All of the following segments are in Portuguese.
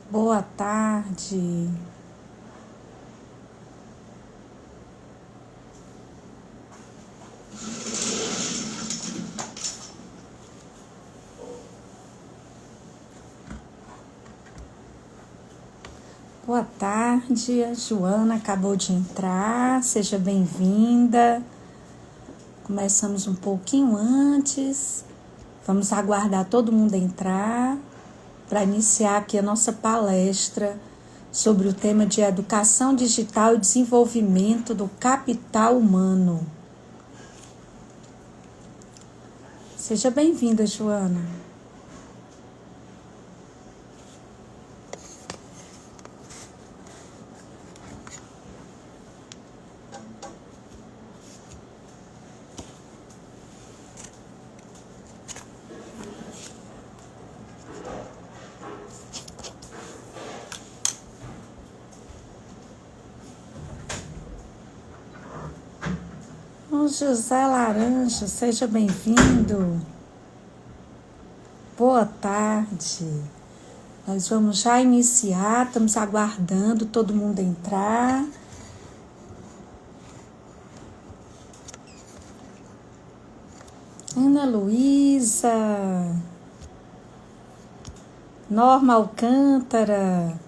Boa tarde. Boa tarde, a Joana acabou de entrar, seja bem-vinda. Começamos um pouquinho antes, vamos aguardar todo mundo entrar para iniciar aqui a nossa palestra sobre o tema de educação digital e desenvolvimento do capital humano. Seja bem-vinda, Joana. José Laranja, seja bem-vindo. Boa tarde. Nós vamos já iniciar, estamos aguardando todo mundo entrar. Ana Luísa, Norma Alcântara,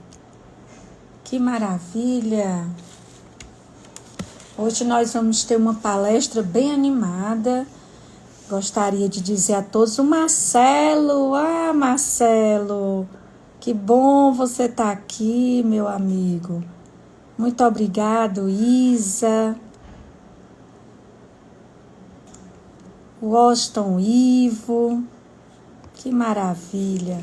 que maravilha! Hoje nós vamos ter uma palestra bem animada. Gostaria de dizer a todos, o Marcelo, Marcelo, que bom você estar aqui, meu amigo. Muito obrigado, Isa. Washington Ivo, que maravilha.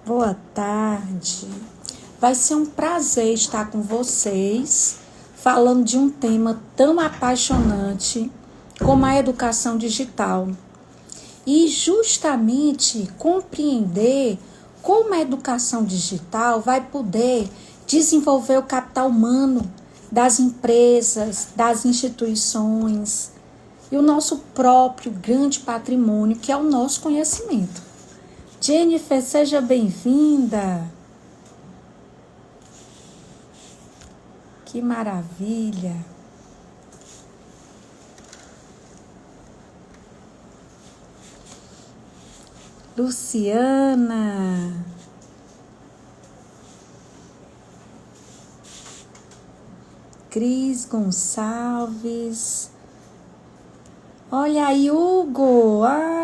Boa tarde. Vai ser um prazer estar com vocês, falando de um tema tão apaixonante como a educação digital. E justamente compreender como a educação digital vai poder desenvolver o capital humano das empresas, das instituições e o nosso próprio grande patrimônio, que é o nosso conhecimento. Jennifer, seja bem-vinda. Que maravilha! Luciana! Cris Gonçalves! Olha aí, Hugo!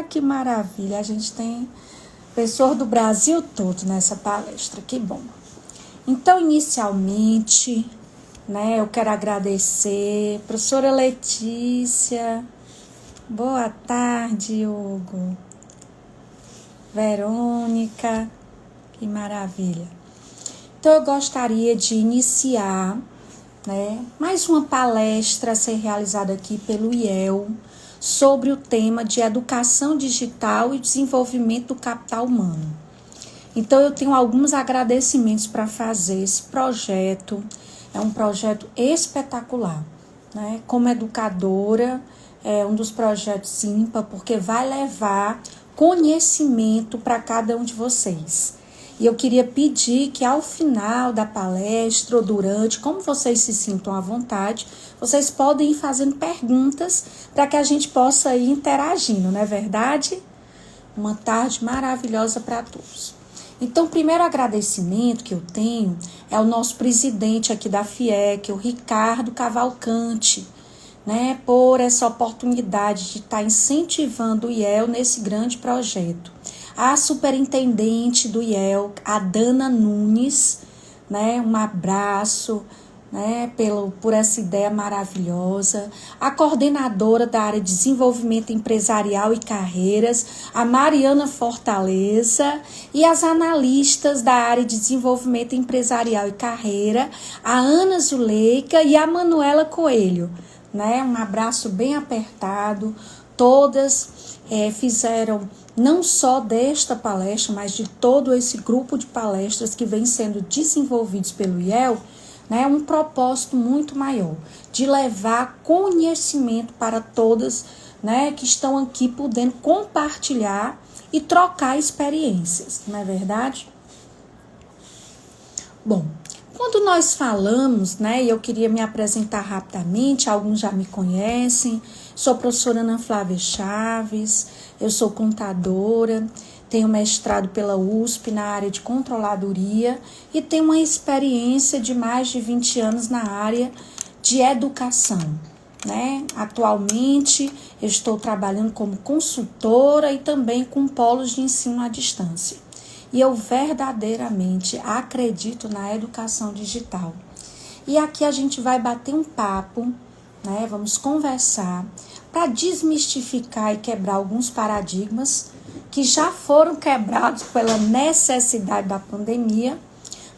Que maravilha! A gente tem pessoas do Brasil todo nessa palestra, que bom! Então, inicialmente, eu quero agradecer, professora Letícia, boa tarde, Hugo, Verônica, que maravilha. Então, eu gostaria de iniciar, mais uma palestra a ser realizada aqui pelo IEL, sobre o tema de educação digital e desenvolvimento do capital humano. Então, eu tenho alguns agradecimentos para fazer. Esse projeto é um projeto espetacular, Como educadora, é um dos projetos ímpar, porque vai levar conhecimento para cada um de vocês. E eu queria pedir que ao final da palestra ou durante, como vocês se sintam à vontade, vocês podem ir fazendo perguntas para que a gente possa ir interagindo, não é verdade? Uma tarde maravilhosa para todos. Então, o primeiro agradecimento que eu tenho é ao nosso presidente aqui da FIEC, o Ricardo Cavalcante, por essa oportunidade de estar incentivando o IEL nesse grande projeto. A superintendente do IEL, a Dana Nunes, um abraço, por essa ideia maravilhosa. A coordenadora da área de desenvolvimento empresarial e carreiras, a Mariana Fortaleza, e as analistas da área de desenvolvimento empresarial e carreira, a Ana Zuleika e a Manuela Coelho. Um abraço bem apertado. Todas fizeram não só desta palestra, mas de todo esse grupo de palestras que vem sendo desenvolvidos pelo IEL, um propósito muito maior, de levar conhecimento para todas, que estão aqui podendo compartilhar e trocar experiências, não é verdade? Bom, quando nós falamos, né, e eu queria me apresentar rapidamente, alguns já me conhecem, sou a professora Ana Flávia Chaves, eu sou contadora, tenho mestrado pela USP na área de controladoria e tenho uma experiência de mais de 20 anos na área de educação, né? Atualmente eu estou trabalhando como consultora e também com polos de ensino à distância. E eu verdadeiramente acredito na educação digital. E aqui a gente vai bater um papo, né? Vamos conversar para desmistificar e quebrar alguns paradigmas que já foram quebrados pela necessidade da pandemia,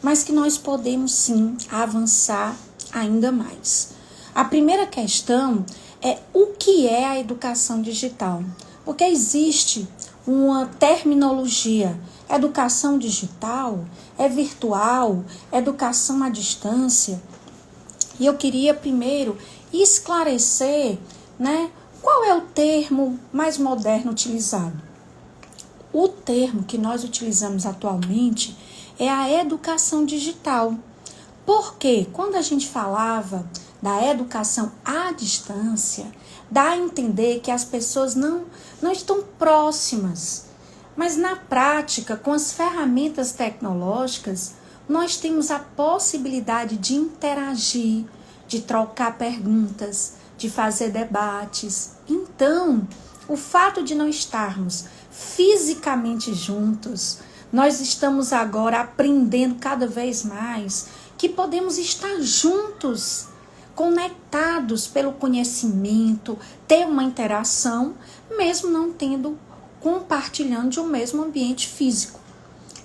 mas que nós podemos sim avançar ainda mais. A primeira questão é o que é a educação digital, porque existe uma terminologia. Educação digital, é virtual, educação à distância. E eu queria primeiro esclarecer, né, qual é o termo mais moderno utilizado. O termo que nós utilizamos atualmente é a educação digital. Porque quando a gente falava da educação à distância, dá a entender que as pessoas não estão próximas. Mas na prática, com as ferramentas tecnológicas, nós temos a possibilidade de interagir, de trocar perguntas, de fazer debates. Então, o fato de não estarmos fisicamente juntos, nós estamos agora aprendendo cada vez mais que podemos estar juntos, conectados pelo conhecimento, ter uma interação, mesmo não compartilhando de um mesmo ambiente físico.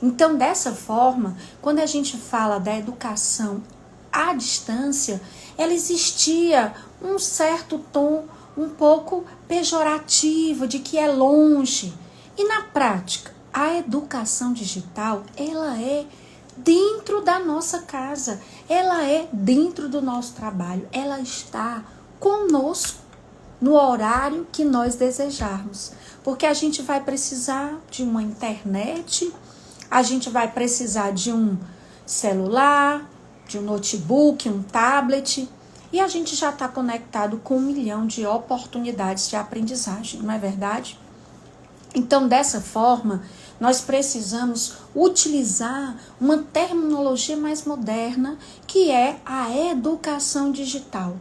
Então, dessa forma, quando a gente fala da educação à distância, ela existia um certo tom um pouco pejorativo, de que é longe. E na prática, a educação digital, ela é dentro da nossa casa, ela é dentro do nosso trabalho, ela está conosco no horário que nós desejarmos. Porque a gente vai precisar de uma internet, a gente vai precisar de um celular, de um notebook, um tablet, e a gente já está conectado com 1 milhão de oportunidades de aprendizagem, não é verdade? Então, dessa forma, nós precisamos utilizar uma terminologia mais moderna, que é a educação digital.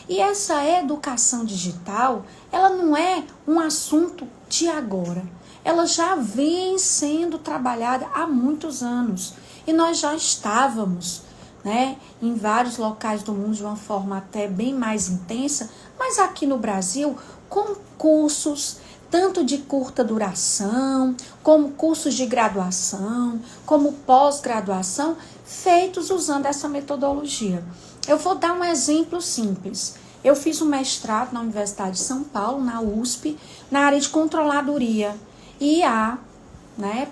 E essa educação digital, ela não é um assunto de agora. Ela já vem sendo trabalhada há muitos anos. E nós já estávamos, né, em vários locais do mundo de uma forma até bem mais intensa, mas aqui no Brasil, com cursos, tanto de curta duração, como cursos de graduação, como pós-graduação, feitos usando essa metodologia. Eu vou dar um exemplo simples. Eu fiz um mestrado na Universidade de São Paulo, na USP, na área de controladoria. E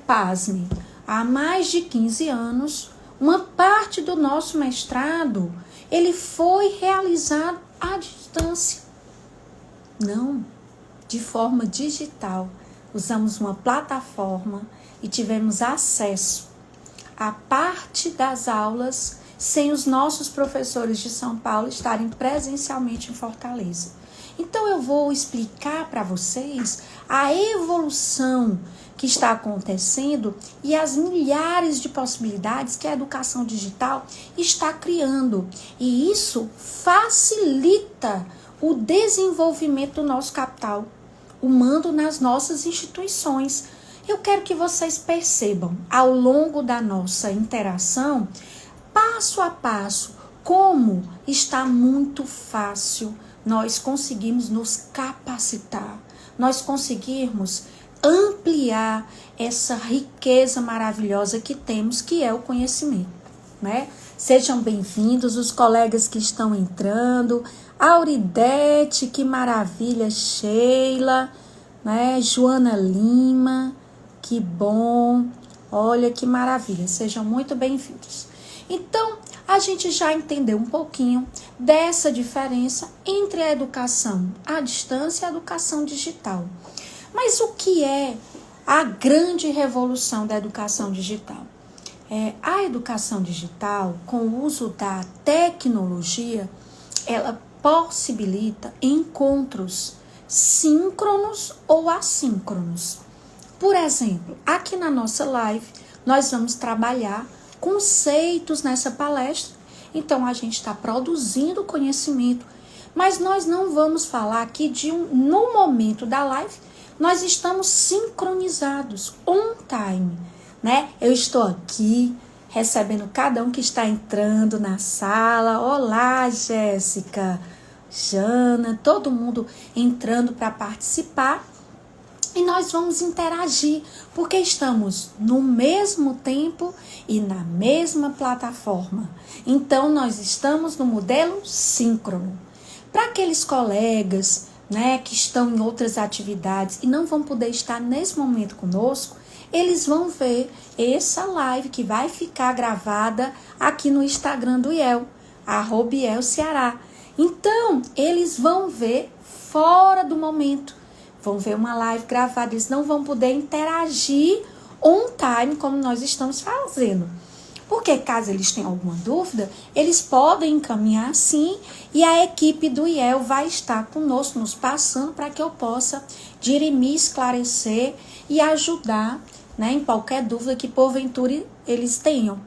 pasme, há mais de 15 anos, uma parte do nosso mestrado, ele foi realizado à distância. Não, de forma digital. Usamos uma plataforma e tivemos acesso a parte das aulas sem os nossos professores de São Paulo estarem presencialmente em Fortaleza. Então eu vou explicar para vocês a evolução que está acontecendo e as milhares de possibilidades que a educação digital está criando. E isso facilita o desenvolvimento do nosso capital humano nas nossas instituições. Eu quero que vocês percebam, ao longo da nossa interação, passo a passo, como está muito fácil nós conseguirmos nos capacitar, nós conseguirmos ampliar essa riqueza maravilhosa que temos, que é o conhecimento, né? Sejam bem-vindos os colegas que estão entrando, Auridete, que maravilha, Sheila, né? Joana Lima, que bom, olha que maravilha, sejam muito bem-vindos. Então, a gente já entendeu um pouquinho dessa diferença entre a educação à distância e a educação digital. Mas o que é a grande revolução da educação digital. A educação digital, com o uso da tecnologia, ela possibilita encontros síncronos ou assíncronos. Por exemplo, aqui na nossa live, nós vamos trabalhar conceitos nessa palestra. Então, a gente está produzindo conhecimento, mas nós não vamos falar aqui no momento da live, nós estamos sincronizados, on time, né? Eu estou aqui recebendo cada um que está entrando na sala. Olá, Jéssica, Jana, todo mundo entrando para participar. E nós vamos interagir, porque estamos no mesmo tempo e na mesma plataforma. Então, nós estamos no modelo síncrono. Para aqueles colegas, né, que estão em outras atividades e não vão poder estar nesse momento conosco, eles vão ver essa live que vai ficar gravada aqui no Instagram do IEL, @IELCeará. Então, eles vão ver fora do momento, vão ver uma live gravada, eles não vão poder interagir on time como nós estamos fazendo. Porque caso eles tenham alguma dúvida, eles podem encaminhar sim, e a equipe do IEL vai estar conosco, nos passando para que eu possa dirimir, esclarecer e ajudar, né, em qualquer dúvida que porventura eles tenham.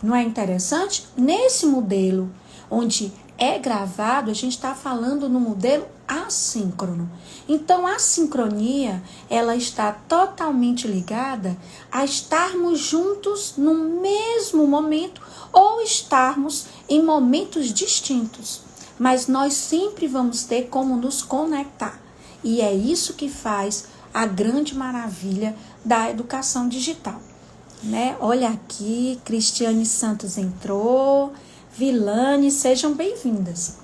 Não é interessante? Nesse modelo onde é gravado, a gente está falando no modelo assíncrono. Então, a sincronia, ela está totalmente ligada a estarmos juntos no mesmo momento ou estarmos em momentos distintos. Mas nós sempre vamos ter como nos conectar. E é isso que faz a grande maravilha da educação digital, né? Olha aqui, Cristiane Santos entrou, Vilane, sejam bem-vindas.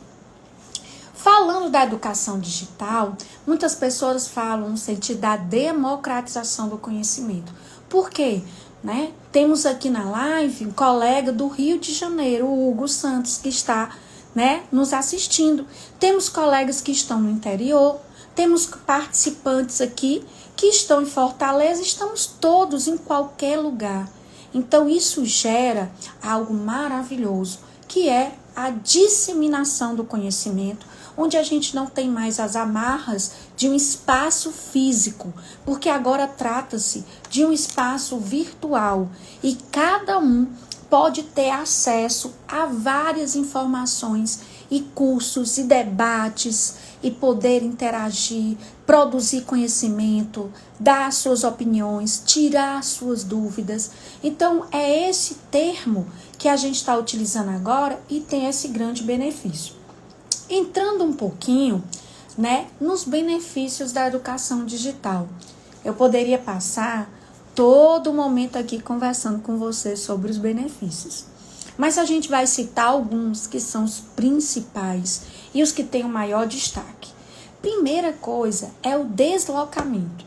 Falando da educação digital, muitas pessoas falam no sentido da democratização do conhecimento. Por quê? Né? Temos aqui na live um colega do Rio de Janeiro, o Hugo Santos, que está, né, nos assistindo. Temos colegas que estão no interior, temos participantes aqui que estão em Fortaleza, estamos todos em qualquer lugar. Então, isso gera algo maravilhoso, que é a disseminação do conhecimento, onde a gente não tem mais as amarras de um espaço físico, porque agora trata-se de um espaço virtual e cada um pode ter acesso a várias informações e cursos e debates e poder interagir, produzir conhecimento, dar suas opiniões, tirar suas dúvidas. Então, é esse termo que a gente está utilizando agora e tem esse grande benefício. Entrando um pouquinho, né, nos benefícios da educação digital. Eu poderia passar todo momento aqui conversando com vocês sobre os benefícios. Mas a gente vai citar alguns que são os principais e os que têm o maior destaque. Primeira coisa é o deslocamento.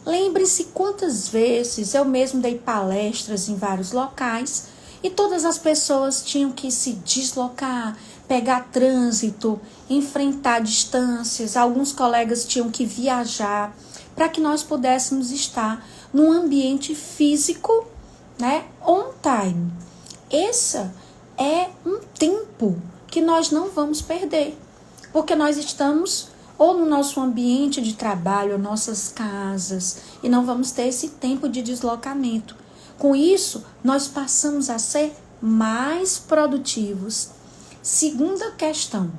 Lembre-se quantas vezes eu mesmo dei palestras em vários locais e todas as pessoas tinham que se deslocar, pegar trânsito, enfrentar distâncias. Alguns colegas tinham que viajar para que nós pudéssemos estar num ambiente físico, né, on time. Esse é um tempo que nós não vamos perder, porque nós estamos ou no nosso ambiente de trabalho, nossas casas, e não vamos ter esse tempo de deslocamento. Com isso, nós passamos a ser mais produtivos. Segunda questão,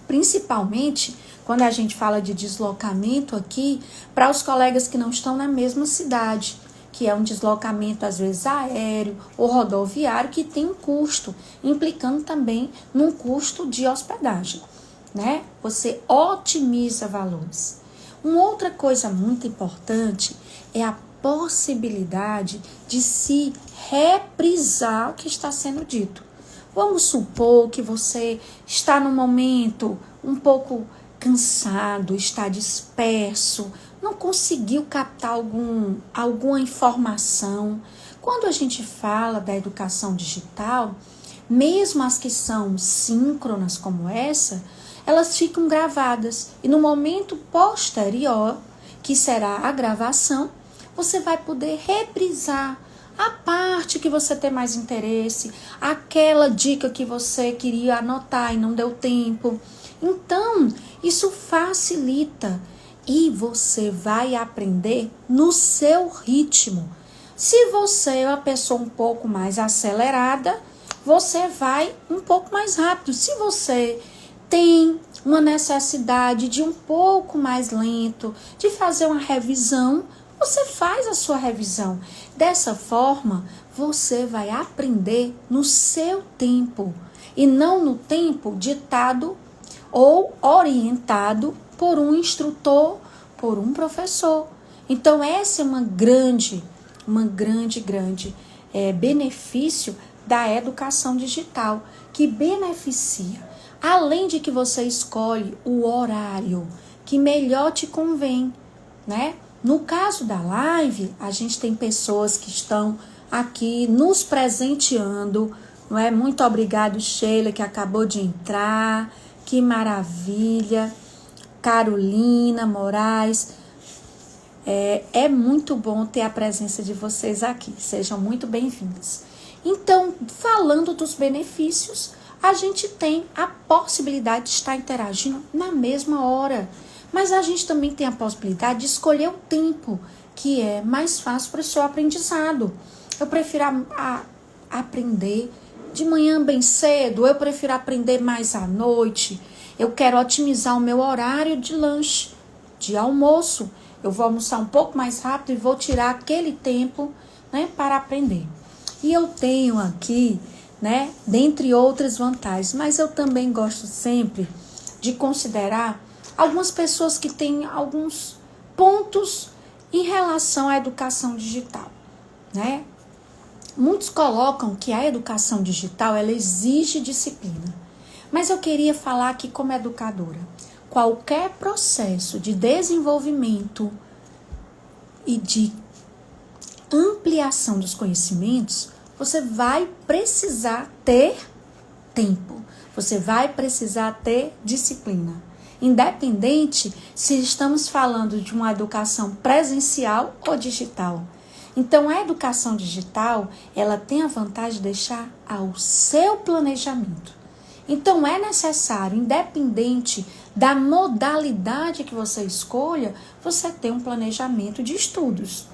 principalmente quando a gente fala de deslocamento aqui, para os colegas que não estão na mesma cidade, que é um deslocamento às vezes aéreo ou rodoviário, que tem um custo, implicando também num custo de hospedagem, né? Você otimiza valores. Uma outra coisa muito importante é a possibilidade de se reprisar o que está sendo dito. Vamos supor que você está num momento um pouco cansado, está disperso, não conseguiu captar alguma informação. Quando a gente fala da educação digital, mesmo as que são síncronas como essa, elas ficam gravadas e no momento posterior que será a gravação, você vai poder reprisar a parte que você tem mais interesse, aquela dica que você queria anotar e não deu tempo. Então, isso facilita e você vai aprender no seu ritmo. Se você é uma pessoa um pouco mais acelerada, você vai um pouco mais rápido. Se você tem uma necessidade de um pouco mais lento, de fazer uma revisão, você faz a sua revisão. Dessa forma, você vai aprender no seu tempo e não no tempo ditado ou orientado por um instrutor, por um professor. Então, essa é uma grande benefício da educação digital, que beneficia, além de que você escolhe o horário que melhor te convém, né? No caso da live, a gente tem pessoas que estão aqui nos presenteando, não é? Muito obrigado, Sheila, que acabou de entrar, que maravilha. Carolina Moraes, é muito bom ter a presença de vocês aqui, sejam muito bem-vindos. Então, falando dos benefícios, a gente tem a possibilidade de estar interagindo na mesma hora, mas a gente também tem a possibilidade de escolher o tempo que é mais fácil para o seu aprendizado. Eu prefiro aprender de manhã bem cedo, eu prefiro aprender mais à noite, eu quero otimizar o meu horário de lanche, de almoço. Eu vou almoçar um pouco mais rápido e vou tirar aquele tempo, né, para aprender. E eu tenho aqui, né, dentre outras vantagens, mas eu também gosto sempre de considerar algumas pessoas que têm alguns pontos em relação à educação digital, né? Muitos colocam que a educação digital, ela exige disciplina. Mas eu queria falar aqui como educadora. Qualquer processo de desenvolvimento e de ampliação dos conhecimentos, você vai precisar ter tempo. Você vai precisar ter disciplina. Independente se estamos falando de uma educação presencial ou digital. Então, a educação digital, ela tem a vantagem de deixar ao seu planejamento. Então, é necessário, independente da modalidade que você escolha, você ter um planejamento de estudos.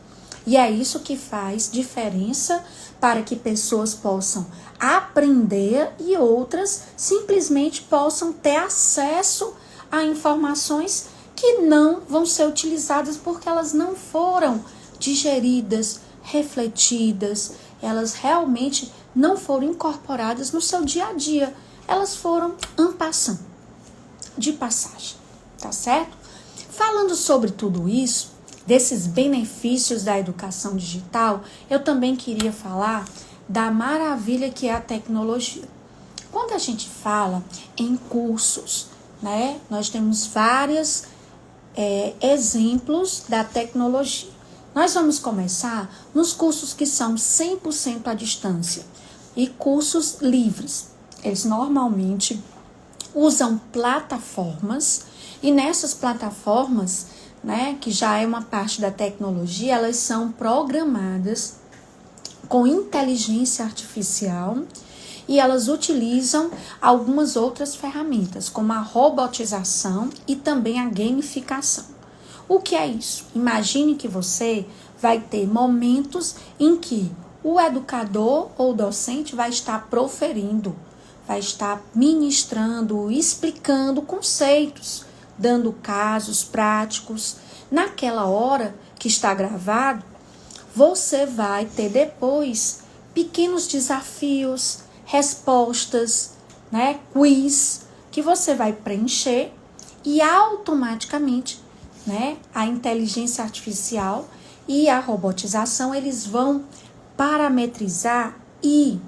E é isso que faz diferença para que pessoas possam aprender e outras simplesmente possam ter acesso a informações que não vão ser utilizadas porque elas não foram digeridas, refletidas, elas realmente não foram incorporadas no seu dia a dia. Elas foram en passant, de passagem, tá certo? Falando sobre tudo isso, desses benefícios da educação digital, eu também queria falar da maravilha que é a tecnologia. Quando a gente fala em cursos, né, nós temos vários exemplos da tecnologia. Nós vamos começar nos cursos que são 100% à distância e cursos livres. Eles normalmente usam plataformas e nessas plataformas, né, que já é uma parte da tecnologia, elas são programadas com inteligência artificial e elas utilizam algumas outras ferramentas, como a robotização e também a gamificação. O que é isso? Imagine que você vai ter momentos em que o educador ou docente vai estar proferindo, vai estar ministrando, explicando conceitos, dando casos práticos. Naquela hora que está gravado, você vai ter depois pequenos desafios, respostas, né, quiz, que você vai preencher e automaticamente, né, a inteligência artificial e a robotização, eles vão parametrizar e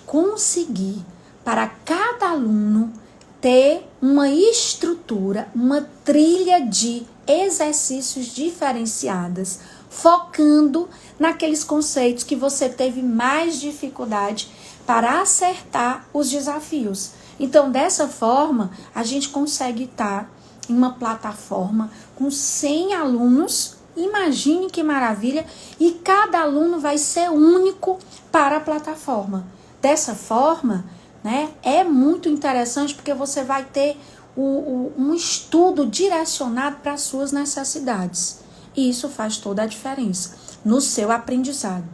conseguir para cada aluno ter uma estrutura, uma trilha de exercícios diferenciadas, focando naqueles conceitos que você teve mais dificuldade para acertar os desafios. Então, dessa forma, a gente consegue estar em uma plataforma com 100 alunos Imagine que maravilha! E cada aluno vai ser único para a plataforma. Dessa forma, né, é muito interessante porque você vai ter um estudo direcionado para as suas necessidades. E isso faz toda a diferença no seu aprendizado.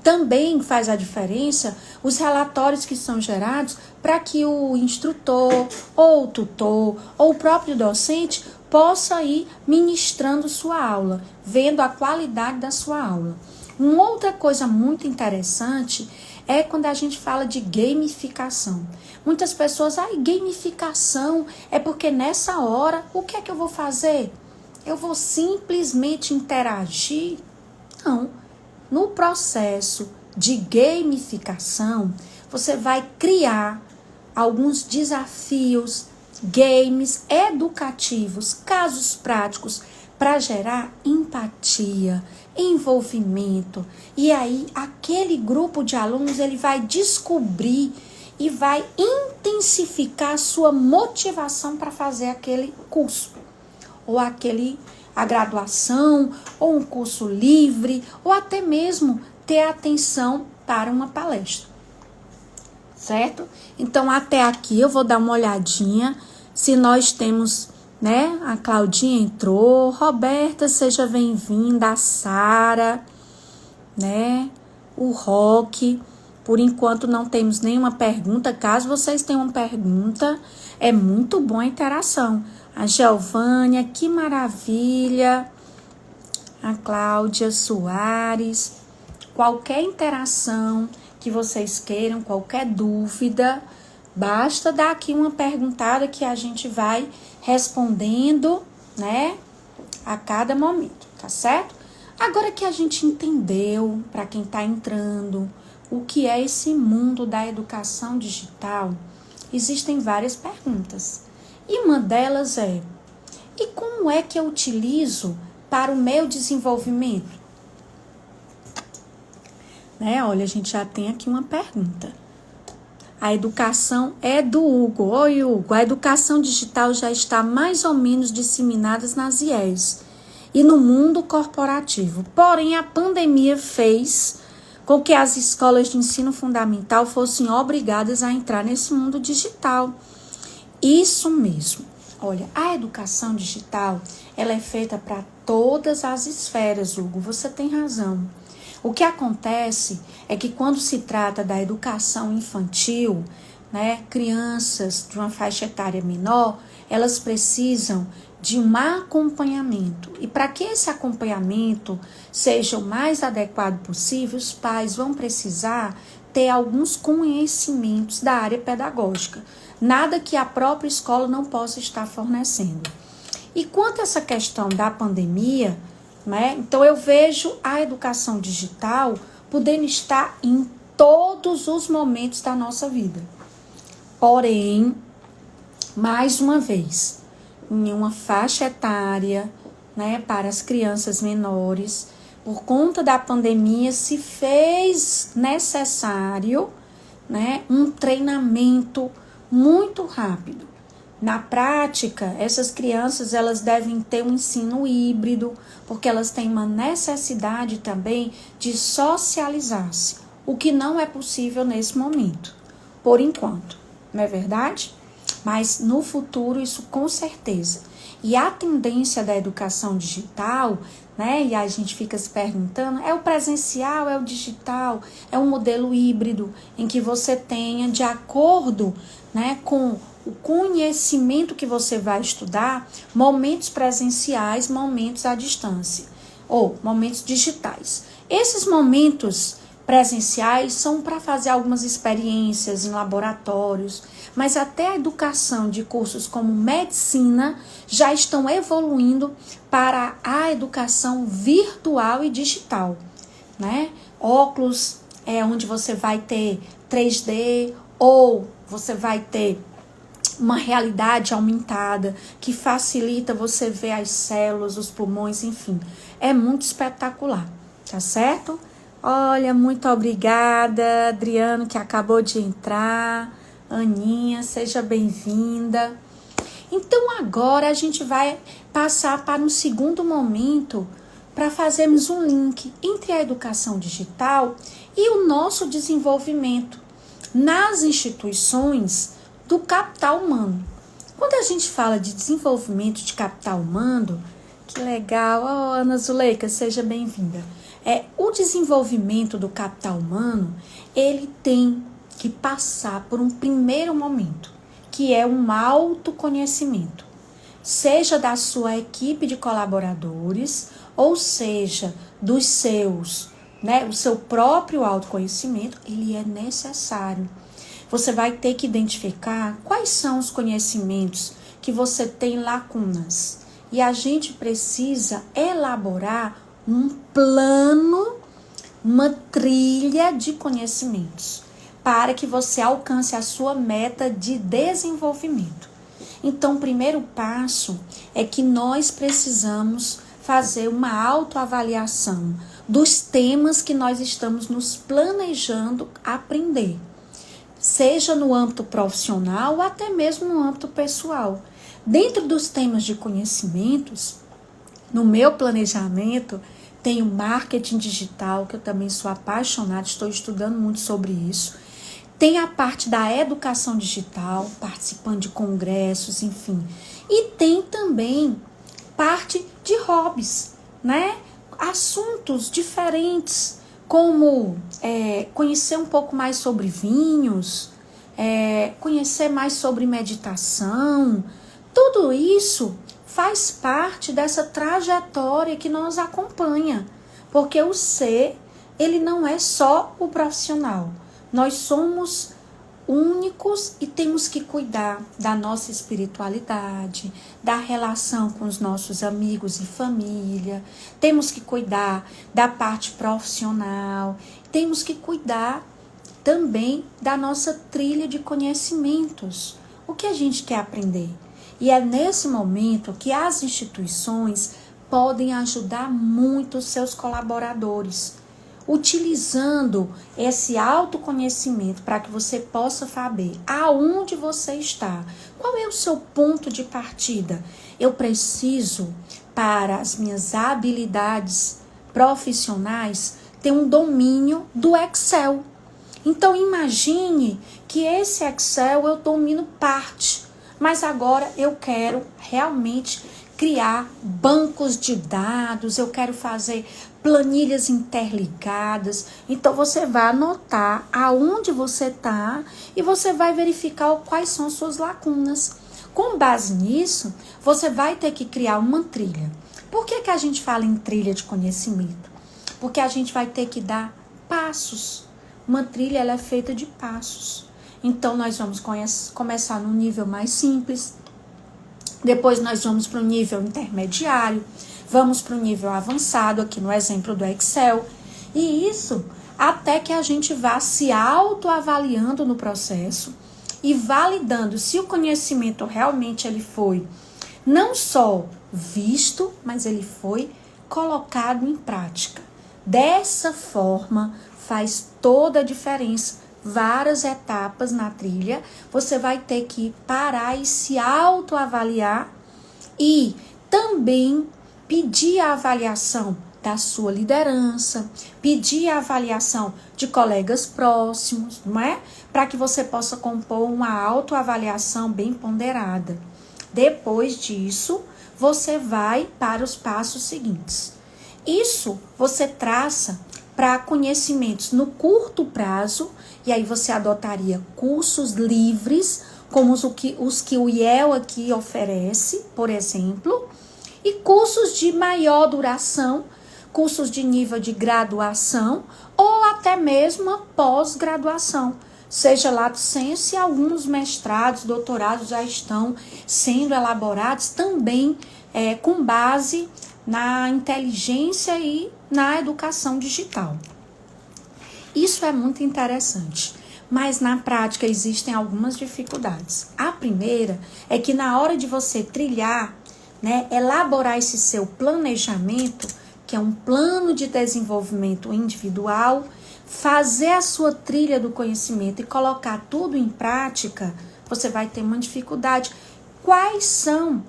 Também faz a diferença os relatórios que são gerados para que o instrutor, ou o tutor, ou o próprio docente possa ir ministrando sua aula, vendo a qualidade da sua aula. Uma outra coisa muito interessante é quando a gente fala de gamificação. Muitas pessoas, gamificação é porque nessa hora, o que é que eu vou fazer? Eu vou simplesmente interagir? Não. No processo de gamificação, você vai criar alguns desafios, games educativos, casos práticos, para gerar empatia, envolvimento. E aí, aquele grupo de alunos, ele vai descobrir e vai intensificar a sua motivação para fazer aquele curso, ou a graduação, ou um curso livre, ou até mesmo ter atenção para uma palestra. Certo? Então, até aqui eu vou dar uma olhadinha se nós temos, né? A Claudinha entrou, Roberta, seja bem-vinda, a Sara, né? O Roque. Por enquanto não temos nenhuma pergunta. Caso vocês tenham uma pergunta, é muito bom a interação. A Geovânia, que maravilha. A Cláudia Soares. Qualquer interação que vocês queiram, qualquer dúvida, basta dar aqui uma perguntada que a gente vai respondendo, né, a cada momento, tá certo? Agora que a gente entendeu, para quem está entrando, o que é esse mundo da educação digital, existem várias perguntas. E uma delas é: e como é que eu utilizo para o meu desenvolvimento? Né? Olha, a gente já tem aqui uma pergunta. A educação é do Hugo. Oi, Hugo. A educação digital já está mais ou menos disseminada nas IES e no mundo corporativo. Porém, a pandemia fez com que as escolas de ensino fundamental fossem obrigadas a entrar nesse mundo digital. Isso mesmo. Olha, a educação digital, ela é feita para todas as esferas, Hugo. Você tem razão. O que acontece é que quando se trata da educação infantil, né, crianças de uma faixa etária menor, elas precisam de um acompanhamento. E para que esse acompanhamento seja o mais adequado possível, os pais vão precisar ter alguns conhecimentos da área pedagógica. Nada que a própria escola não possa estar fornecendo. E quanto a essa questão da pandemia, né, então eu vejo a educação digital podendo estar em todos os momentos da nossa vida. Porém, mais uma vez, em uma faixa etária, né, para as crianças menores, por conta da pandemia, se fez necessário, né, um treinamento muito rápido. Na prática, essas crianças elas devem ter um ensino híbrido, porque elas têm uma necessidade também de socializar-se, o que não é possível nesse momento, por enquanto, não é verdade? Mas no futuro isso com certeza. E a tendência da educação digital, né, e a gente fica se perguntando, é o presencial, é o digital, é um modelo híbrido em que você tenha, de acordo, né, com o conhecimento que você vai estudar, momentos presenciais, momentos à distância, ou momentos digitais. Esses momentos presenciais são para fazer algumas experiências em laboratórios, mas até a educação de cursos como medicina já estão evoluindo para a educação virtual e digital, né? Óculos é onde você vai ter 3D ou você vai ter uma realidade aumentada que facilita você ver as células, os pulmões, enfim. É muito espetacular, tá certo? Olha, muito obrigada, Adriano, que acabou de entrar. Aninha, seja bem-vinda. Então, agora a gente vai passar para um segundo momento para fazermos um link entre a educação digital e o nosso desenvolvimento nas instituições do capital humano. Quando a gente fala de desenvolvimento de capital humano, que legal, Ana Zuleika, seja bem-vinda. O desenvolvimento do capital humano, ele tem que passar por um primeiro momento, que é um autoconhecimento, seja da sua equipe de colaboradores, ou seja, dos seus, o seu próprio autoconhecimento, ele é necessário. Você vai ter que identificar quais são os conhecimentos que você tem lacunas. E a gente precisa elaborar um plano, uma trilha de conhecimentos, para que você alcance a sua meta de desenvolvimento. Então, o primeiro passo é que nós precisamos fazer uma autoavaliação dos temas que nós estamos nos planejando aprender, seja no âmbito profissional ou até mesmo no âmbito pessoal. Dentro dos temas de conhecimentos, no meu planejamento, tem o marketing digital, que eu também sou apaixonada, estou estudando muito sobre isso. Tem a parte da educação digital, participando de congressos, enfim. E tem também parte de hobbies, Assuntos diferentes, como conhecer um pouco mais sobre vinhos, conhecer mais sobre meditação. Tudo isso faz parte dessa trajetória que nos acompanha, porque o ser, ele não é só o profissional. Nós somos únicos e temos que cuidar da nossa espiritualidade, da relação com os nossos amigos e família, temos que cuidar da parte profissional, temos que cuidar também da nossa trilha de conhecimentos. O que a gente quer aprender? E é nesse momento que as instituições podem ajudar muito os seus colaboradores, utilizando esse autoconhecimento para que você possa saber aonde você está, qual é o seu ponto de partida. Eu preciso, para as minhas habilidades profissionais, ter um domínio do Excel. Então imagine que esse Excel eu domino parte, mas agora eu quero realmente criar bancos de dados, eu quero fazer planilhas interligadas. Então você vai anotar aonde você está e você vai verificar quais são as suas lacunas. Com base nisso, você vai ter que criar uma trilha. Por que a gente fala em trilha de conhecimento? Porque a gente vai ter que dar passos. Uma trilha ela é feita de passos. Então nós vamos começar no nível mais simples, depois nós vamos para o nível intermediário, vamos para o nível avançado, aqui no exemplo do Excel, e isso até que a gente vá se autoavaliando no processo e validando se o conhecimento realmente ele foi não só visto, mas ele foi colocado em prática. Dessa forma, faz toda a diferença. Várias etapas na trilha, você vai ter que parar e se autoavaliar e também pedir a avaliação da sua liderança, pedir a avaliação de colegas próximos, não é? Para que você possa compor uma autoavaliação bem ponderada. Depois disso, você vai para os passos seguintes. Isso você traça para conhecimentos no curto prazo, e aí você adotaria cursos livres, como os que o IEL aqui oferece, por exemplo, e cursos de maior duração, cursos de nível de graduação, ou até mesmo a pós-graduação, seja lá do senso, e alguns mestrados, doutorados já estão sendo elaborados também com base na inteligência e na educação digital. Isso é muito interessante, mas na prática existem algumas dificuldades. A primeira é que na hora de você trilhar, elaborar esse seu planejamento, que é um plano de desenvolvimento individual, fazer a sua trilha do conhecimento e colocar tudo em prática, você vai ter uma dificuldade. Quais são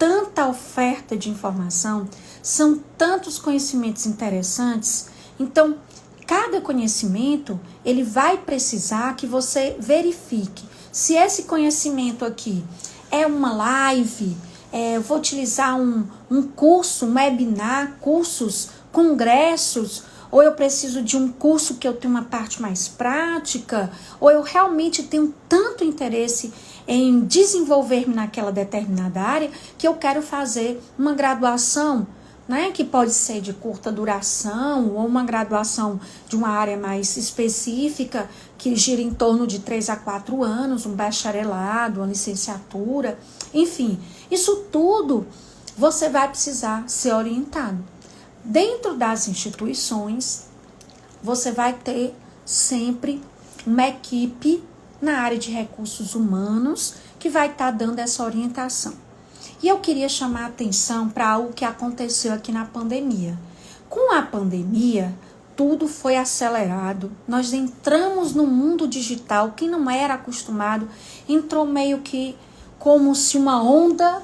tanta oferta de informação, são tantos conhecimentos interessantes. Então, cada conhecimento, ele vai precisar que você verifique se esse conhecimento aqui é uma live, eu vou utilizar um curso, um webinar, cursos, congressos, ou eu preciso de um curso que eu tenho uma parte mais prática, ou eu realmente tenho tanto interesse em desenvolver-me naquela determinada área que eu quero fazer uma graduação, né, que pode ser de curta duração ou uma graduação de uma área mais específica que gira em torno de 3 a 4 anos, um bacharelado, uma licenciatura, enfim, isso tudo você vai precisar ser orientado. Dentro das instituições, você vai ter sempre uma equipe na área de recursos humanos que vai estar dando essa orientação. E eu queria chamar a atenção para algo que aconteceu aqui na pandemia. Com a pandemia, tudo foi acelerado. Nós entramos no mundo digital. Quem não era acostumado entrou meio que como se uma onda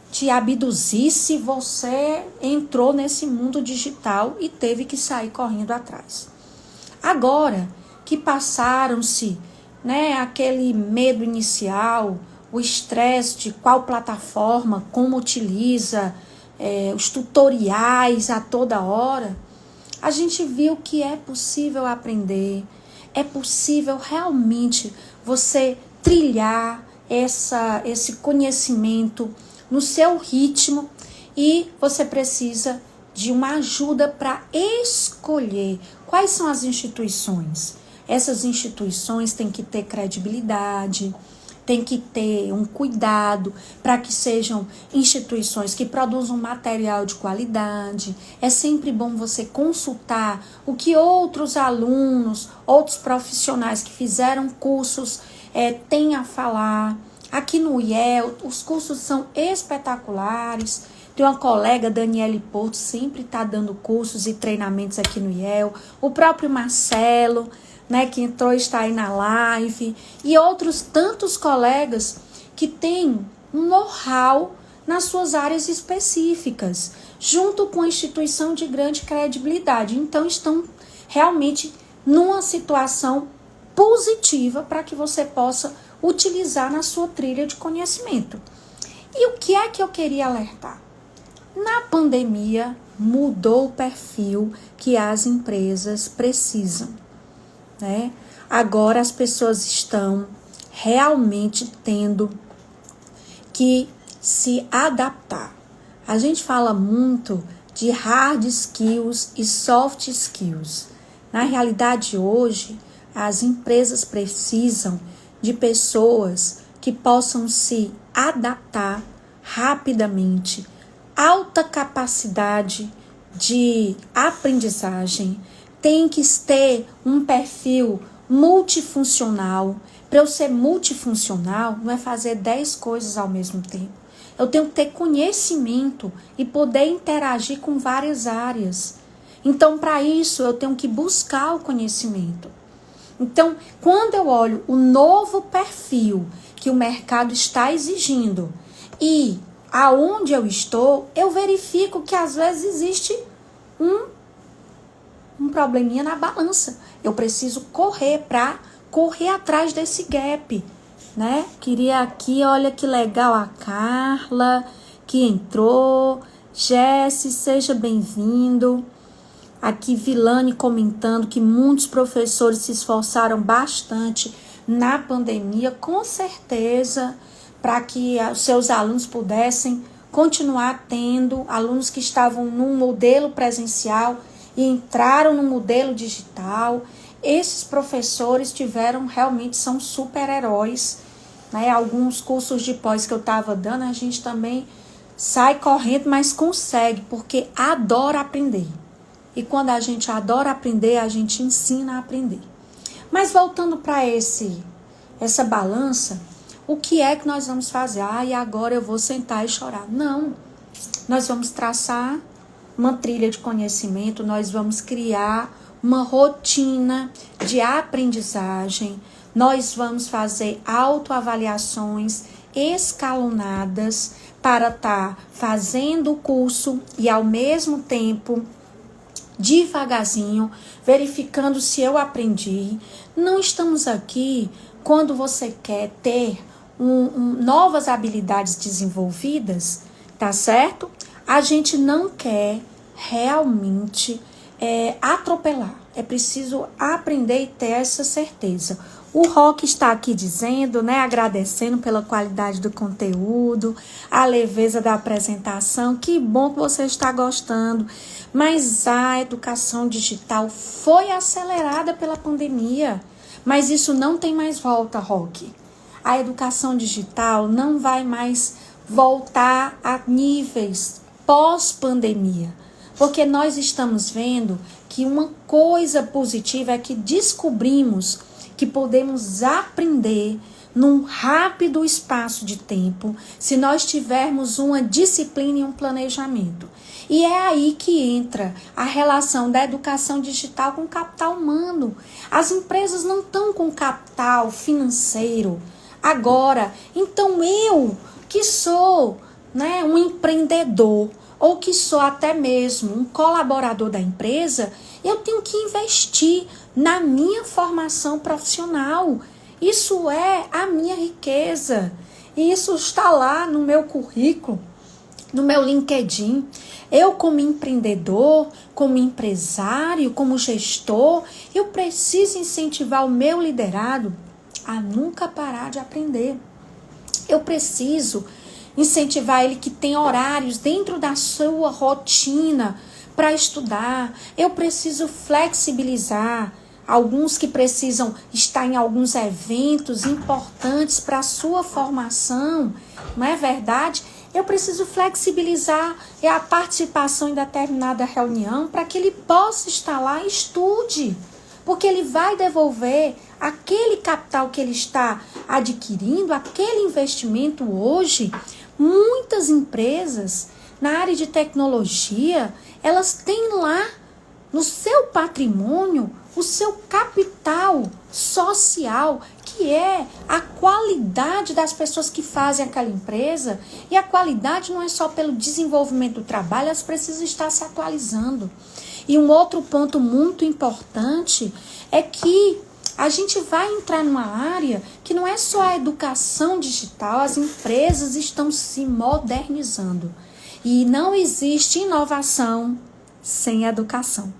te abduzisse. Você entrou nesse mundo digital e teve que sair correndo atrás. Agora que passaram-se, né, aquele medo inicial, o estresse de qual plataforma, como utiliza, os tutoriais a toda hora, a gente viu que é possível aprender, é possível realmente você trilhar esse conhecimento no seu ritmo e você precisa de uma ajuda para escolher quais são as instituições. Essas instituições têm que ter credibilidade, tem que ter um cuidado para que sejam instituições que produzam material de qualidade. É sempre bom você consultar o que outros alunos, outros profissionais que fizeram cursos têm a falar. Aqui no IEL, os cursos são espetaculares. Tem uma colega, Daniele Porto, sempre está dando cursos e treinamentos aqui no IEL. O próprio Marcelo, né, que entrou e está aí na live, e outros tantos colegas que têm um know-how nas suas áreas específicas, junto com a instituição de grande credibilidade. Então, estão realmente numa situação positiva para que você possa utilizar na sua trilha de conhecimento. E o que é que eu queria alertar? Na pandemia, mudou o perfil que as empresas precisam. Né? Agora as pessoas estão realmente tendo que se adaptar. A gente fala muito de hard skills e soft skills. Na realidade, hoje, as empresas precisam de pessoas que possam se adaptar rapidamente, alta capacidade de aprendizagem, tem que ter um perfil multifuncional. Para eu ser multifuncional, não é fazer 10 coisas ao mesmo tempo. Eu tenho que ter conhecimento e poder interagir com várias áreas. Então, para isso, eu tenho que buscar o conhecimento. Então, quando eu olho o novo perfil que o mercado está exigindo e aonde eu estou, eu verifico que às vezes existe um probleminha na balança. Eu preciso correr atrás desse gap, né? Queria aqui, olha que legal a Carla que entrou. Jesse, seja bem-vindo. Aqui Vilane comentando que muitos professores se esforçaram bastante na pandemia, com certeza, para que os seus alunos pudessem continuar tendo, alunos que estavam num modelo presencial e entraram no modelo digital. Esses professores são super-heróis, né? Alguns cursos de pós que eu estava dando, a gente também sai correndo, mas consegue, porque adora aprender. E quando a gente adora aprender, a gente ensina a aprender. Mas voltando para essa balança, o que é que nós vamos fazer? E agora eu vou sentar e chorar. Não, nós vamos traçar uma trilha de conhecimento, nós vamos criar uma rotina de aprendizagem, nós vamos fazer autoavaliações escalonadas para estar fazendo o curso e ao mesmo tempo, devagarzinho, verificando se eu aprendi. Não estamos aqui quando você quer ter novas habilidades desenvolvidas, tá certo? A gente não quer realmente atropelar. É preciso aprender e ter essa certeza. O Rock está aqui dizendo, né, agradecendo pela qualidade do conteúdo, a leveza da apresentação. Que bom que você está gostando. Mas a educação digital foi acelerada pela pandemia. Mas isso não tem mais volta, Rock. A educação digital não vai mais voltar a níveis pós-pandemia. Porque nós estamos vendo que uma coisa positiva é que descobrimos que podemos aprender num rápido espaço de tempo se nós tivermos uma disciplina e um planejamento. E é aí que entra a relação da educação digital com o capital humano. As empresas não estão com capital financeiro agora. Então eu, que sou, né, um empreendedor, ou que sou até mesmo um colaborador da empresa, eu tenho que investir na minha formação profissional. Isso é a minha riqueza. E isso está lá no meu currículo, no meu LinkedIn. Eu, como empreendedor, como empresário, como gestor, eu preciso incentivar o meu liderado a nunca parar de aprender. Eu preciso incentivar ele que tem horários dentro da sua rotina para estudar. Eu preciso flexibilizar alguns que precisam estar em alguns eventos importantes para a sua formação, não é verdade? Eu preciso flexibilizar a participação em determinada reunião para que ele possa estar lá e estude, porque ele vai devolver aquele capital que ele está adquirindo, aquele investimento hoje. Muitas empresas na área de tecnologia, elas têm lá no seu patrimônio o seu capital social, que é a qualidade das pessoas que fazem aquela empresa. E a qualidade não é só pelo desenvolvimento do trabalho, elas precisam estar se atualizando. E um outro ponto muito importante é que a gente vai entrar numa área que não é só a educação digital, as empresas estão se modernizando. E não existe inovação sem educação.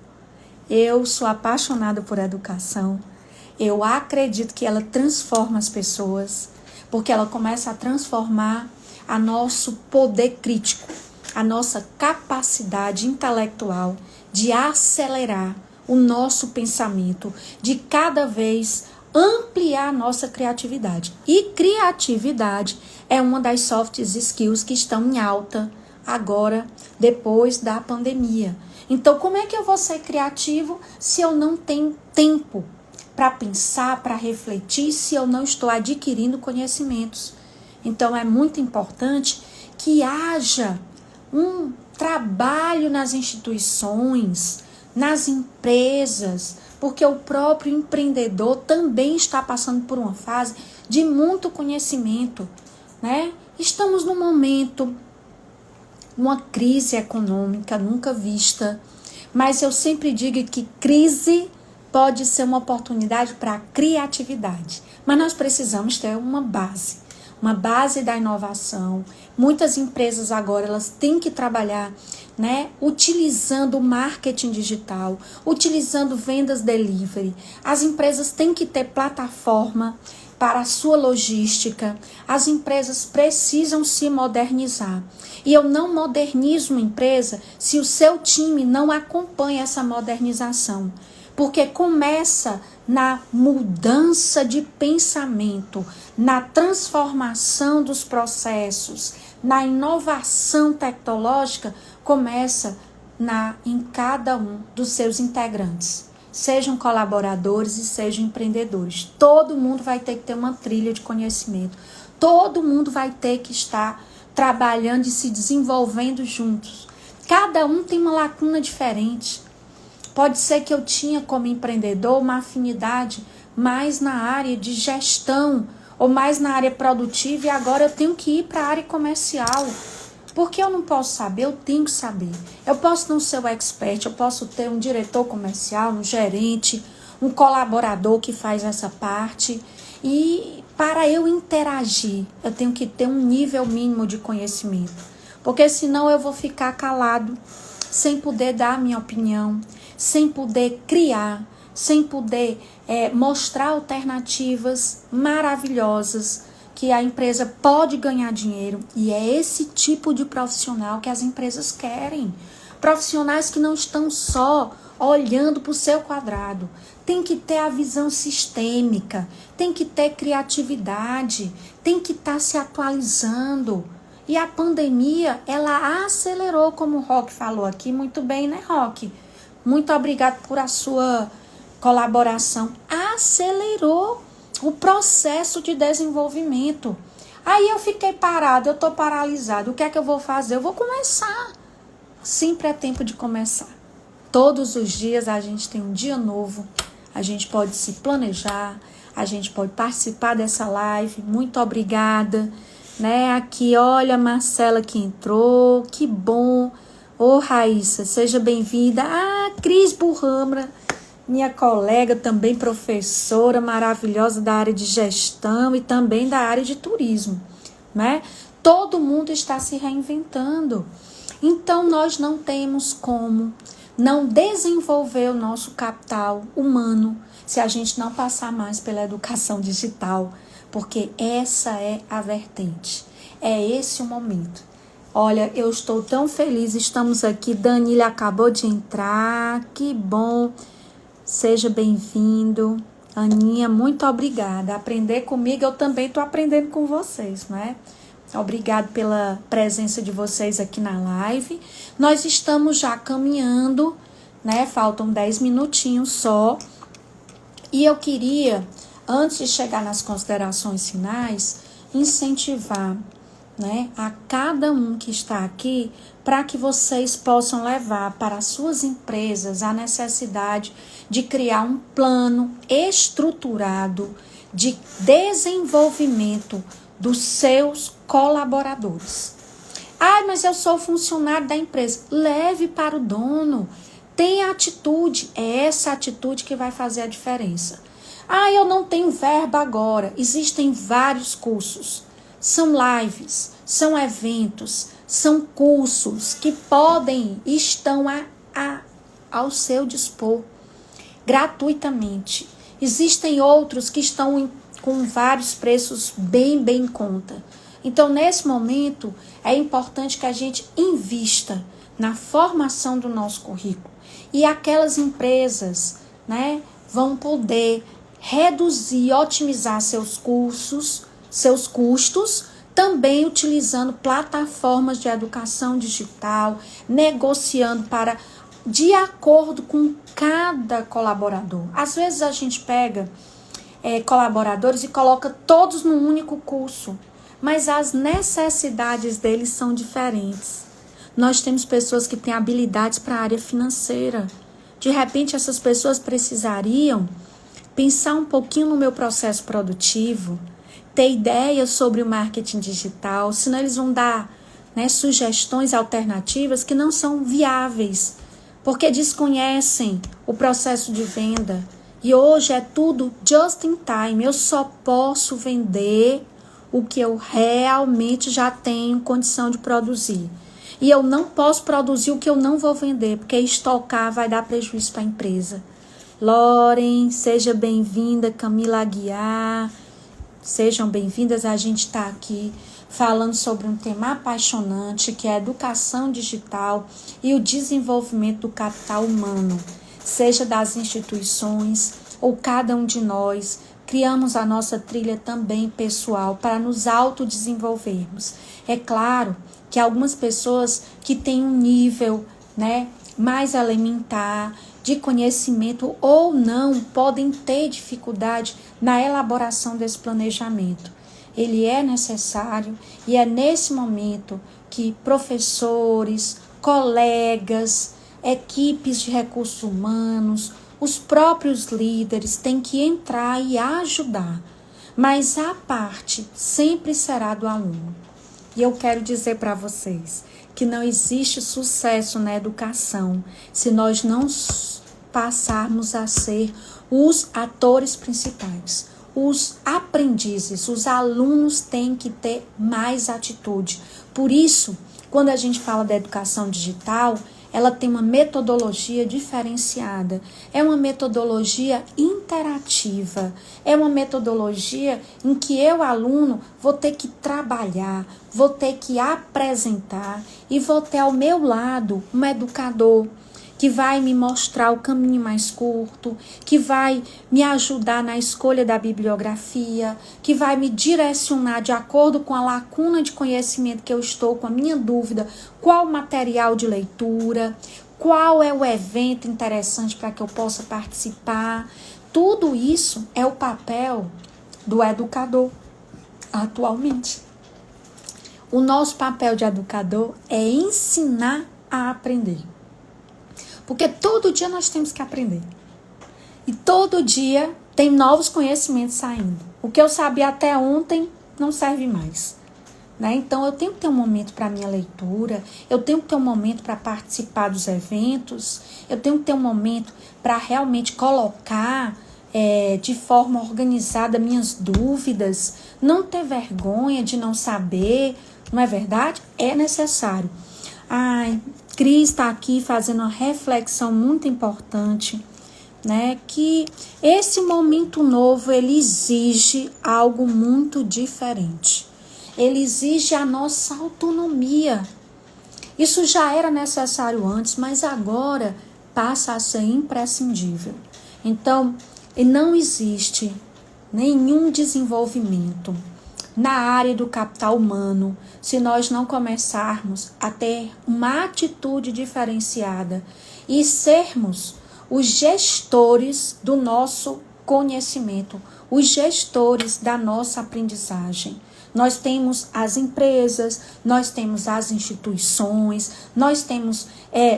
Eu sou apaixonada por educação. Eu acredito que ela transforma as pessoas, porque ela começa a transformar a nosso poder crítico, a nossa capacidade intelectual de acelerar o nosso pensamento, de cada vez ampliar a nossa criatividade. E criatividade é uma das soft skills que estão em alta agora, depois da pandemia. Então, como é que eu vou ser criativo se eu não tenho tempo para pensar, para refletir, se eu não estou adquirindo conhecimentos? Então, é muito importante que haja um trabalho nas instituições, nas empresas, porque o próprio empreendedor também está passando por uma fase de muito conhecimento, né? Estamos num momento, uma crise econômica nunca vista, mas eu sempre digo que crise pode ser uma oportunidade para a criatividade, mas nós precisamos ter uma base da inovação. Muitas empresas agora elas têm que trabalhar, né, utilizando o marketing digital, utilizando vendas delivery. As empresas têm que ter plataforma para a sua logística. As empresas precisam se modernizar. E eu não modernizo uma empresa se o seu time não acompanha essa modernização. Porque começa na mudança de pensamento, na transformação dos processos, na inovação tecnológica, começa em cada um dos seus integrantes. Sejam colaboradores e sejam empreendedores. Todo mundo vai ter que ter uma trilha de conhecimento. Todo mundo vai ter que estar trabalhando e se desenvolvendo juntos. Cada um tem uma lacuna diferente. Pode ser que eu tinha como empreendedor uma afinidade mais na área de gestão ou mais na área produtiva e agora eu tenho que ir para a área comercial. Porque eu não posso saber, eu tenho que saber. Eu posso não ser o expert, eu posso ter um diretor comercial, um gerente, um colaborador que faz essa parte. E para eu interagir, eu tenho que ter um nível mínimo de conhecimento. Porque senão eu vou ficar calado, sem poder dar a minha opinião, sem poder criar, sem poder mostrar alternativas maravilhosas que a empresa pode ganhar dinheiro. E é esse tipo de profissional que as empresas querem. Profissionais que não estão só olhando para o seu quadrado. Tem que ter a visão sistêmica, tem que ter criatividade, tem que estar se atualizando. E a pandemia, ela acelerou, como o Roque falou aqui, muito bem, né, Roque? Muito obrigado por a sua colaboração. Acelerou o processo de desenvolvimento. Aí eu fiquei parado, eu estou paralisado. O que é que eu vou fazer? Eu vou começar. Sempre é tempo de começar. Todos os dias a gente tem um dia novo. A gente pode se planejar. A gente pode participar dessa live. Muito obrigada. Né? Aqui, olha a Marcela que entrou. Que bom. Ô, Raíssa, seja bem-vinda. Ah, Cris Burramra, minha colega, também professora maravilhosa da área de gestão e também da área de turismo, né? Todo mundo está se reinventando. Então, nós não temos como não desenvolver o nosso capital humano se a gente não passar mais pela educação digital, porque essa é a vertente, é esse o momento. Olha, eu estou tão feliz, estamos aqui, Danilo acabou de entrar, que bom. Seja bem-vindo. Aninha, muito obrigada. Aprender comigo, eu também estou aprendendo com vocês, não é? Obrigado pela presença de vocês aqui na live. Nós estamos já caminhando, né? Faltam 10 minutinhos só. E eu queria, antes de chegar nas considerações finais, incentivar, né, a cada um que está aqui, para que vocês possam levar para as suas empresas a necessidade de criar um plano estruturado de desenvolvimento dos seus colaboradores. Ah, mas eu sou funcionário da empresa. Leve para o dono. Tenha atitude. É essa atitude que vai fazer a diferença. Ah, eu não tenho verba agora. Existem vários cursos. São lives, são eventos, são cursos que estão ao seu dispor, gratuitamente. Existem outros que estão com vários preços bem em conta. Então, nesse momento, é importante que a gente invista na formação do nosso currículo. E aquelas empresas, né, vão poder reduzir, otimizar seus custos, também utilizando plataformas de educação digital, negociando de acordo com cada colaborador. Às vezes a gente pega colaboradores e coloca todos num único curso, mas as necessidades deles são diferentes. Nós temos pessoas que têm habilidades para a área financeira. De repente, essas pessoas precisariam pensar um pouquinho no meu processo produtivo, ter ideias sobre o marketing digital, senão eles vão dar, né, sugestões alternativas que não são viáveis, porque desconhecem o processo de venda. E hoje é tudo just in time. Eu só posso vender o que eu realmente já tenho condição de produzir. E eu não posso produzir o que eu não vou vender, porque estocar vai dar prejuízo para a empresa. Loren, seja bem-vinda. Camila Aguiar, sejam bem-vindas. A gente está aqui falando sobre um tema apaixonante, que é a educação digital e o desenvolvimento do capital humano. Seja das instituições ou cada um de nós, criamos a nossa trilha também pessoal para nos autodesenvolvermos. É claro que algumas pessoas que têm um nível, né, mais elementar de conhecimento ou não podem ter dificuldade na elaboração desse planejamento. Ele é necessário e é nesse momento que professores, colegas, equipes de recursos humanos, os próprios líderes têm que entrar e ajudar. Mas a parte sempre será do aluno. E eu quero dizer para vocês que não existe sucesso na educação se nós não passarmos a ser os atores principais, os aprendizes, os alunos têm que ter mais atitude. Por isso, quando a gente fala da educação digital, ela tem uma metodologia diferenciada. É uma metodologia interativa. É uma metodologia em que eu, aluno, vou ter que trabalhar, vou ter que apresentar e vou ter ao meu lado um educador que vai me mostrar o caminho mais curto, que vai me ajudar na escolha da bibliografia, que vai me direcionar de acordo com a lacuna de conhecimento que eu estou, com a minha dúvida, qual o material de leitura, qual é o evento interessante para que eu possa participar. Tudo isso é o papel do educador atualmente. O nosso papel de educador é ensinar a aprender. Porque todo dia nós temos que aprender. E todo dia tem novos conhecimentos saindo. O que eu sabia até ontem não serve mais. Né? Então eu tenho que ter um momento para a minha leitura, eu tenho que ter um momento para participar dos eventos, eu tenho que ter um momento para realmente colocar de forma organizada minhas dúvidas, não ter vergonha de não saber, não é verdade? É necessário. Cris está aqui fazendo uma reflexão muito importante, né? Que esse momento novo, ele exige algo muito diferente. Ele exige a nossa autonomia. Isso já era necessário antes, mas agora passa a ser imprescindível. Então, não existe nenhum desenvolvimento na área do capital humano se nós não começarmos a ter uma atitude diferenciada e sermos os gestores do nosso conhecimento, os gestores da nossa aprendizagem. Nós temos as empresas, nós temos as instituições, nós temos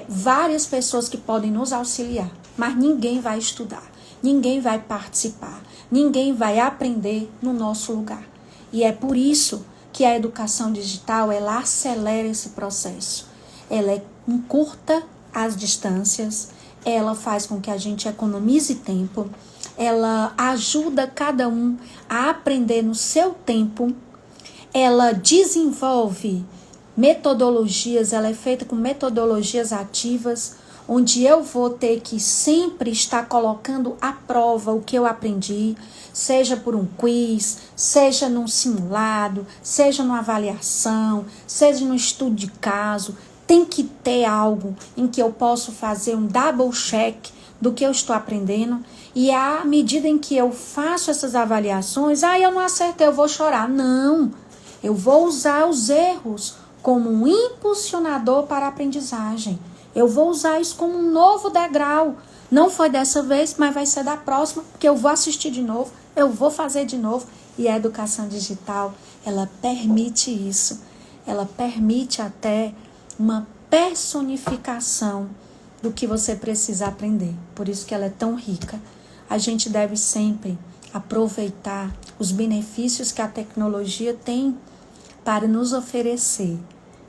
várias pessoas que podem nos auxiliar, mas ninguém vai estudar, ninguém vai participar, ninguém vai aprender no nosso lugar. E é por isso que a educação digital, ela acelera esse processo. Ela encurta as distâncias, ela faz com que a gente economize tempo, ela ajuda cada um a aprender no seu tempo, ela desenvolve metodologias, ela é feita com metodologias ativas, onde eu vou ter que sempre estar colocando à prova o que eu aprendi, seja por um quiz, seja num simulado, seja numa avaliação, seja num estudo de caso. Tem que ter algo em que eu posso fazer um double check do que eu estou aprendendo, e à medida em que eu faço essas avaliações, eu não acertei, eu vou chorar. Não, eu vou usar os erros como um impulsionador para a aprendizagem. Eu vou usar isso como um novo degrau. Não foi dessa vez, mas vai ser da próxima, porque eu vou assistir de novo, eu vou fazer de novo. E a educação digital, ela permite isso. Ela permite até uma personificação do que você precisa aprender. Por isso que ela é tão rica. A gente deve sempre aproveitar os benefícios que a tecnologia tem para nos oferecer.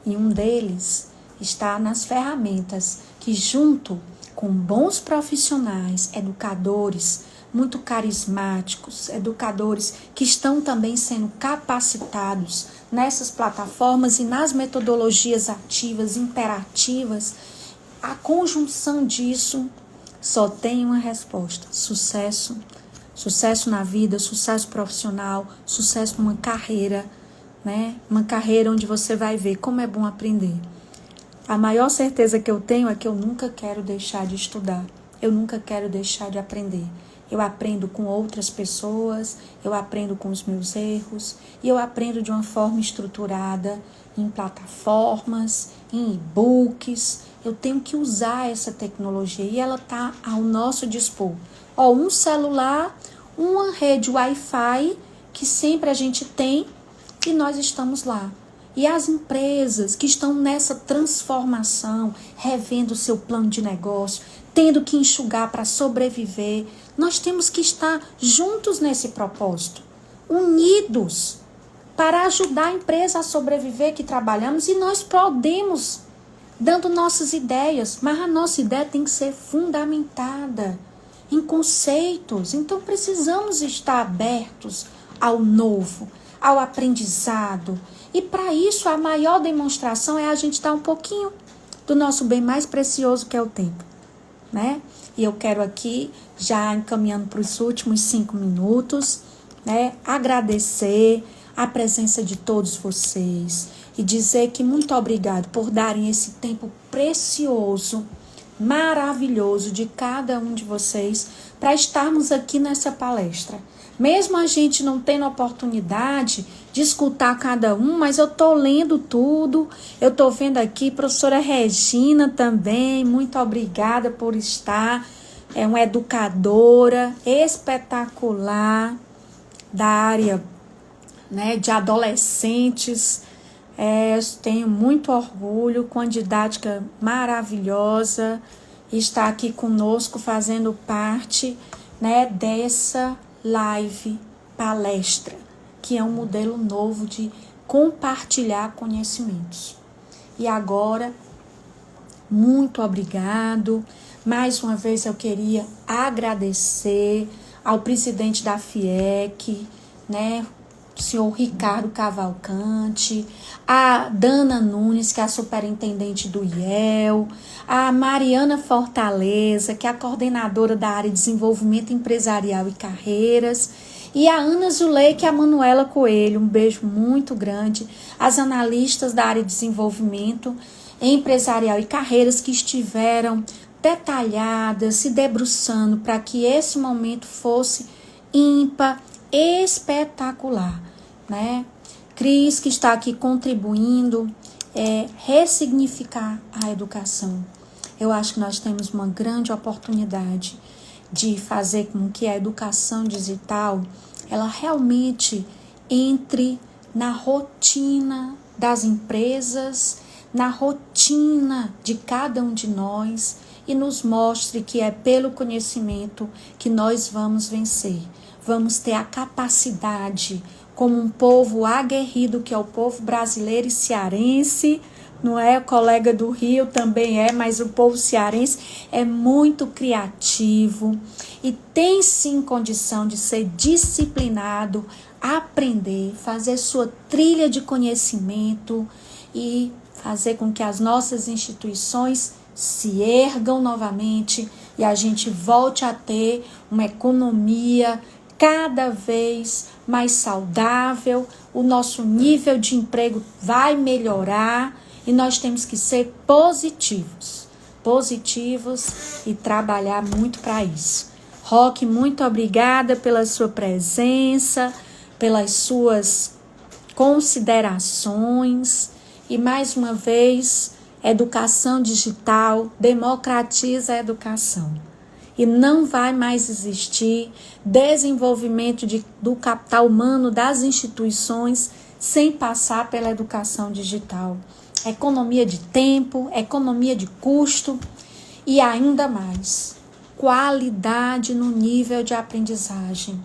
E um deles está nas ferramentas que, junto com bons profissionais, educadores muito carismáticos, educadores que estão também sendo capacitados nessas plataformas e nas metodologias ativas, interativas, a conjunção disso só tem uma resposta: sucesso. Sucesso na vida, sucesso profissional, sucesso numa carreira, né? Uma carreira onde você vai ver como é bom aprender. A maior certeza que eu tenho é que eu nunca quero deixar de estudar. Eu nunca quero deixar de aprender. Eu aprendo com outras pessoas, eu aprendo com os meus erros, e eu aprendo de uma forma estruturada, em plataformas, em e-books. Eu tenho que usar essa tecnologia e ela está ao nosso dispor. Um celular, uma rede Wi-Fi que sempre a gente tem e nós estamos lá. E as empresas que estão nessa transformação, revendo o seu plano de negócio, tendo que enxugar para sobreviver, nós temos que estar juntos nesse propósito, unidos, para ajudar a empresa a sobreviver que trabalhamos, e nós podemos, dando nossas ideias, mas a nossa ideia tem que ser fundamentada em conceitos. Então precisamos estar abertos ao novo, ao aprendizado. E para isso a maior demonstração é a gente dar um pouquinho do nosso bem mais precioso, que é o tempo, né? E eu quero aqui, já encaminhando para os últimos 5 minutos, né, agradecer a presença de todos vocês e dizer que muito obrigado por darem esse tempo precioso, maravilhoso de cada um de vocês para estarmos aqui nessa palestra. Mesmo a gente não tendo oportunidade de escutar cada um, mas eu estou lendo tudo, eu estou vendo aqui, professora Regina também, muito obrigada por estar, é uma educadora espetacular da área, né, de adolescentes. Eu tenho muito orgulho, com a didática maravilhosa, estar aqui conosco fazendo parte, né, dessa live palestra, que é um modelo novo de compartilhar conhecimentos. E agora, muito obrigado. Mais uma vez eu queria agradecer ao presidente da FIEC, né, o senhor Ricardo Cavalcante, a Dana Nunes, que é a superintendente do IEL, a Mariana Fortaleza, que é a coordenadora da área de desenvolvimento empresarial e carreiras, e a Ana Zulei, que é a Manuela Coelho, um beijo muito grande, as analistas da área de desenvolvimento empresarial e carreiras que estiveram detalhadas, se debruçando para que esse momento fosse ímpar, espetacular, né? Cris, que está aqui contribuindo, ressignificar a educação. Eu acho que nós temos uma grande oportunidade de fazer com que a educação digital, ela realmente entre na rotina das empresas, na rotina de cada um de nós, e nos mostre que é pelo conhecimento que nós vamos vencer. Vamos ter a capacidade, como um povo aguerrido, que é o povo brasileiro e cearense, não é? O colega do Rio também é, mas o povo cearense é muito criativo e tem sim condição de ser disciplinado, aprender, fazer sua trilha de conhecimento e fazer com que as nossas instituições se ergam novamente e a gente volte a ter uma economia cada vez mais saudável, o nosso nível de emprego vai melhorar e nós temos que ser positivos e trabalhar muito para isso. Roque, muito obrigada pela sua presença, pelas suas considerações e mais uma vez, educação digital democratiza a educação. E não vai mais existir desenvolvimento do capital humano das instituições sem passar pela educação digital. Economia de tempo, economia de custo e ainda mais, qualidade no nível de aprendizagem.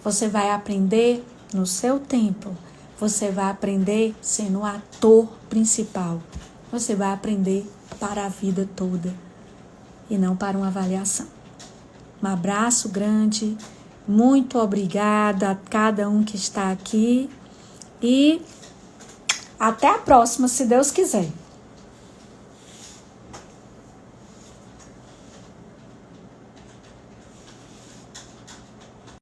Você vai aprender no seu tempo, você vai aprender sendo o ator principal. Você vai aprender para a vida toda e não para uma avaliação. Um abraço grande, muito obrigada a cada um que está aqui e até a próxima, se Deus quiser.